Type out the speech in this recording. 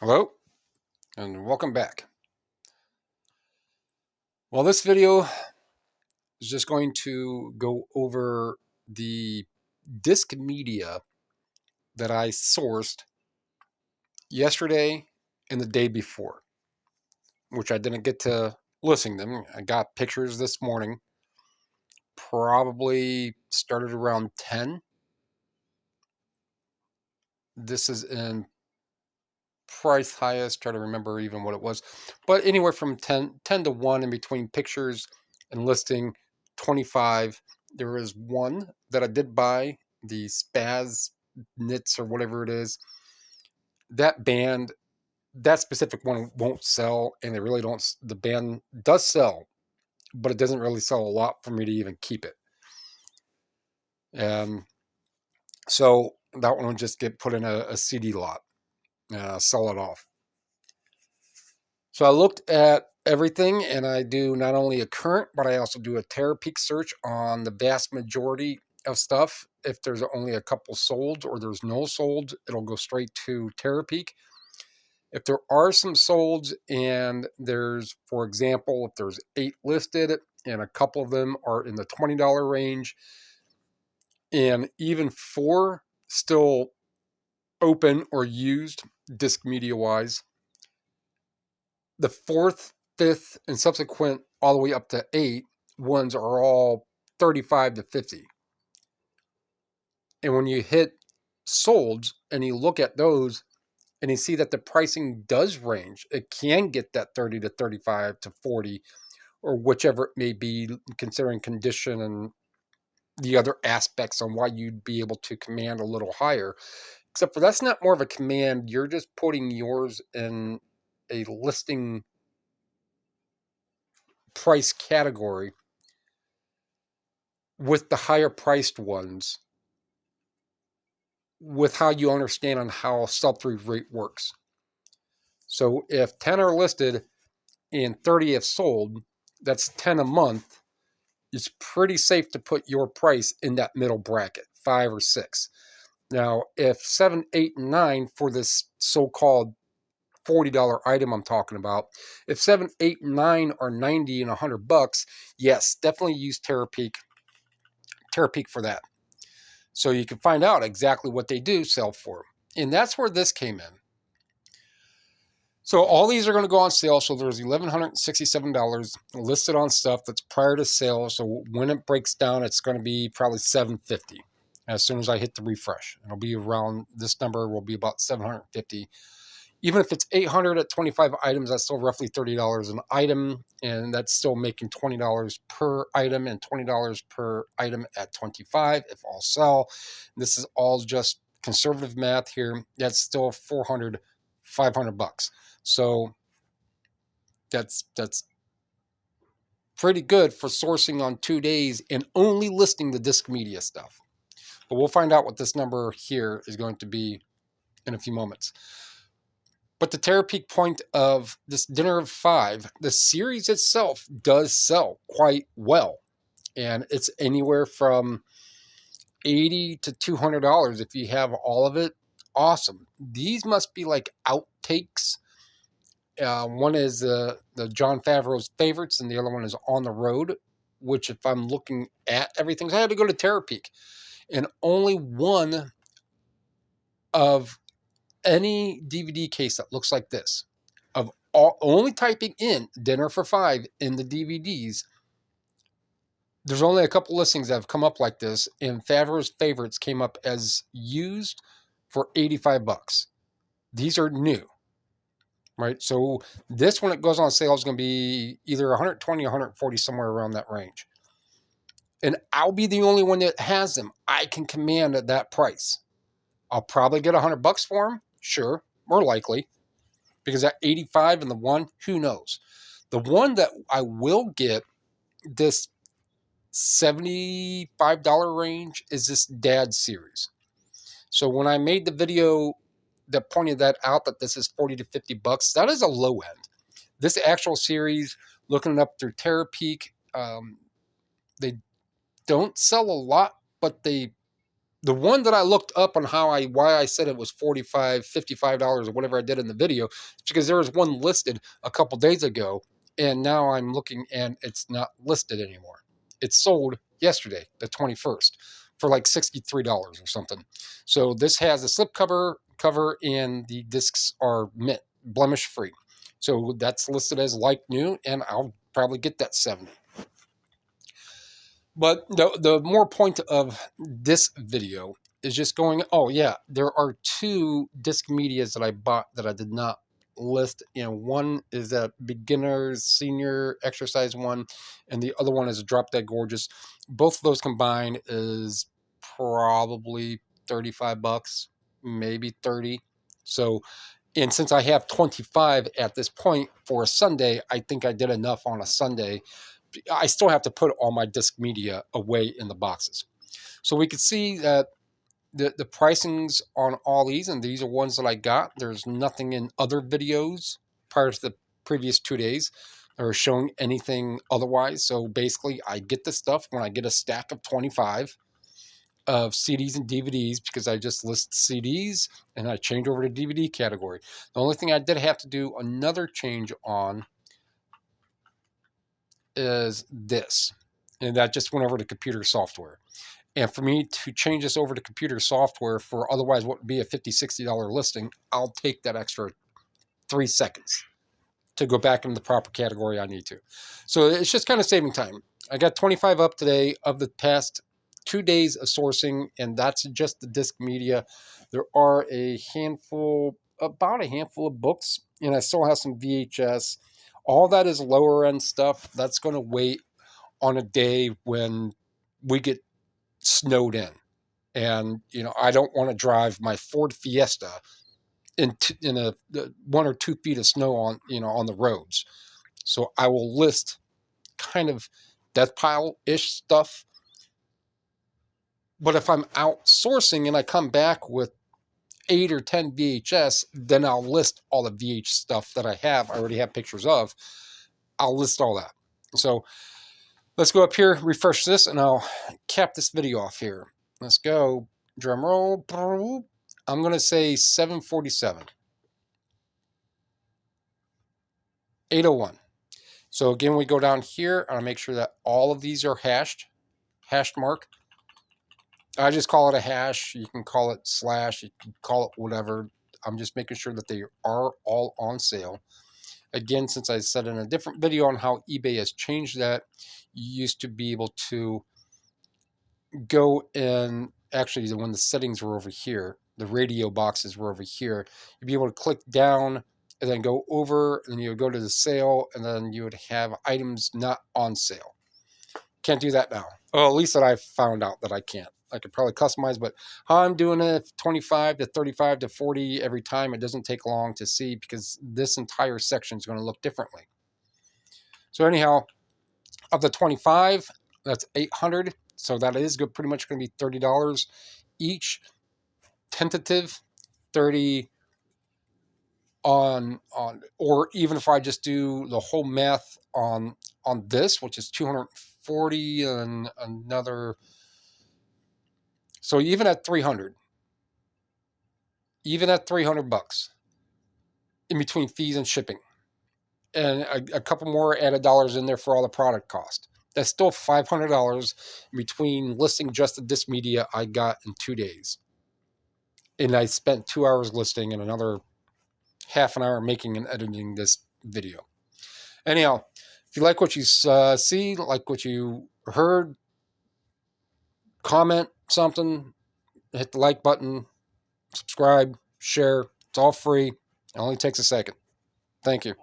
Hello and welcome back. Well, this video is just going to go over the disc media that I sourced yesterday and the day before, which I didn't get to listing them. I got pictures this morning, probably started around 10. This is in price highest, try to remember even what it was, but anywhere from 10 to 1 in between pictures and listing. 25. There is one that I did buy, the Spaz knits or whatever it is. That band, that specific one won't sell, and they really don't. The band does sell, but it doesn't really sell a lot for me to even keep it. So that one will just get put in a CD lot, sell it off. So I looked at everything, and I do not only a current, but I also do a Terapeak search on the vast majority of stuff. If there's only a couple sold or there's no sold, it'll go straight to Terapeak. If there are some solds and there's, for example, if there's 8 listed and a couple of them are in the $20 range and even 4 still open or used disc media wise, the 4th, 5th, and subsequent all the way up to 8 ones are all 35 to 50. And when you hit solds and you look at those and you see that the pricing does range, it can get that 30 to 35 to 40 or whichever it may be, considering condition and the other aspects on why you'd be able to command a little higher. Except for that's not more of a command. You're just putting yours in a listing price category with the higher priced ones, with how you understand on how sell-through rate works. So if 10 are listed and 30 have sold, that's 10 a month. It's pretty safe to put your price in that middle bracket, 5 or 6. Now, if 7, 8, and 9 for this so-called $40 item I'm talking about, if 7, 8, and 9 are 90 and $100, yes, definitely use Terapeak for that. So you can find out exactly what they do sell for. And that's where this came in. So all these are going to go on sale. So there's $1,167 listed on stuff that's prior to sale. So when it breaks down, it's going to be probably $750 as soon as I hit the refresh. It'll be around, this number will be about $750. Even if it's 800 at 25 items, that's still roughly $30 an item, and that's still making $20 per item and $20 per item at 25 if all sell. This is all just conservative math here. That's still 400, 500 bucks. So that's pretty good for sourcing on 2 days and only listing the disc media stuff. But we'll find out what this number here is going to be in a few moments. But the Terapeak point of this dinner of 5, the series itself does sell quite well. And it's anywhere from $80 to $200 if you have all of it. Awesome. These must be like outtakes. One is the Jon Favreau's favorites, and the other one is On the Road, which if I'm looking at everything, so I had to go to Terapeak. And only one of any DVD case that looks like this, of all, only typing in dinner for 5 in the DVDs, there's only a couple listings that have come up like this, and Favreau's favorites came up as used for 85 bucks. These are new, right? So this, when it goes on sale, is going to be either 120 or 140, somewhere around that range. And I'll be the only one that has them. I can command at that price. I'll probably get 100 bucks for them. Sure, more likely. Because at 85 and the one, who knows? The one that I will get this $75 range is this Dad series. So when I made the video that pointed that out, that this is 40 to 50 bucks, that is a low end. This actual series, looking it up through Terapeak, they don't sell a lot, but they The one that I looked up on why I said it was $45, $55 or whatever I did in the video, is because there was one listed a couple days ago, and now I'm looking and it's not listed anymore. It sold yesterday, the 21st, for like $63 or something. So this has a slip cover, and the discs are mint, blemish free. So that's listed as like new, and I'll probably get that 70. But the more point of this video is just going, oh yeah, there are two disc medias that I bought that I did not list. One is a beginner's senior exercise one, and the other one is a Drop Dead Gorgeous. Both of those combined is probably $35, maybe 30. So, and since I have 25 at this point for a Sunday, I think I did enough on a Sunday. I still have to put all my disc media away in the boxes. So we could see that the pricings on all these, and these are ones that I got. There's nothing in other videos prior to the previous 2 days that are showing anything otherwise. So basically, I get the stuff when I get a stack of 25 of CDs and DVDs, because I just list CDs and I change over to DVD category. The only thing I did have to do another change on is this, and that just went over to computer software. And for me to change this over to computer software for otherwise what would be a $50, $60 listing, I'll take that extra 3 seconds to go back into the proper category I need to. So it's just kind of saving time. I got 25 up today of the past 2 days of sourcing, and that's just the disc media. There are about a handful of books, and I still have some VHS. All that is lower end stuff. That's going to wait on a day when we get snowed in. And, I don't want to drive my Ford Fiesta in a 1 or 2 feet of snow on the roads. So I will list kind of death pile-ish stuff. But if I'm outsourcing and I come back with 8 or 10 VHS, then I'll list all the VH stuff that I already have pictures of. I'll list all that. So let's go up here, refresh this, and I'll cap this video off here. Let's go. Drum roll. I'm going to say 747. 801. So again, we go down here, and I make sure that all of these are hashed mark. I just call it a hash. You can call it slash. You can call it whatever. I'm just making sure that they are all on sale. Again, since I said in a different video on how eBay has changed that, you used to be able to go in, actually when the settings were over here, the radio boxes were over here, you'd be able to click down and then go over, and you would go to the sale, and then you would have items not on sale. Can't do that now. Well, at least that I found out that I can't. I could probably customize, but how I'm doing it, 25 to 35 to 40 every time, it doesn't take long to see, because this entire section is going to look differently. So anyhow, of the 25, that's 800. So that is good, pretty much going to be $30 each. Tentative 30 on, or even if I just do the whole math on this, which is 240 and another. So even at 300, $300 in between fees and shipping, and a couple more added dollars in there for all the product cost, that's still $500 between listing just the disc media I got in 2 days. And I spent 2 hours listing and another half an hour making and editing this video. Anyhow, if you like what you see, like what you heard, comment something, hit the like button, subscribe, share. It's all free. It only takes a second. Thank you.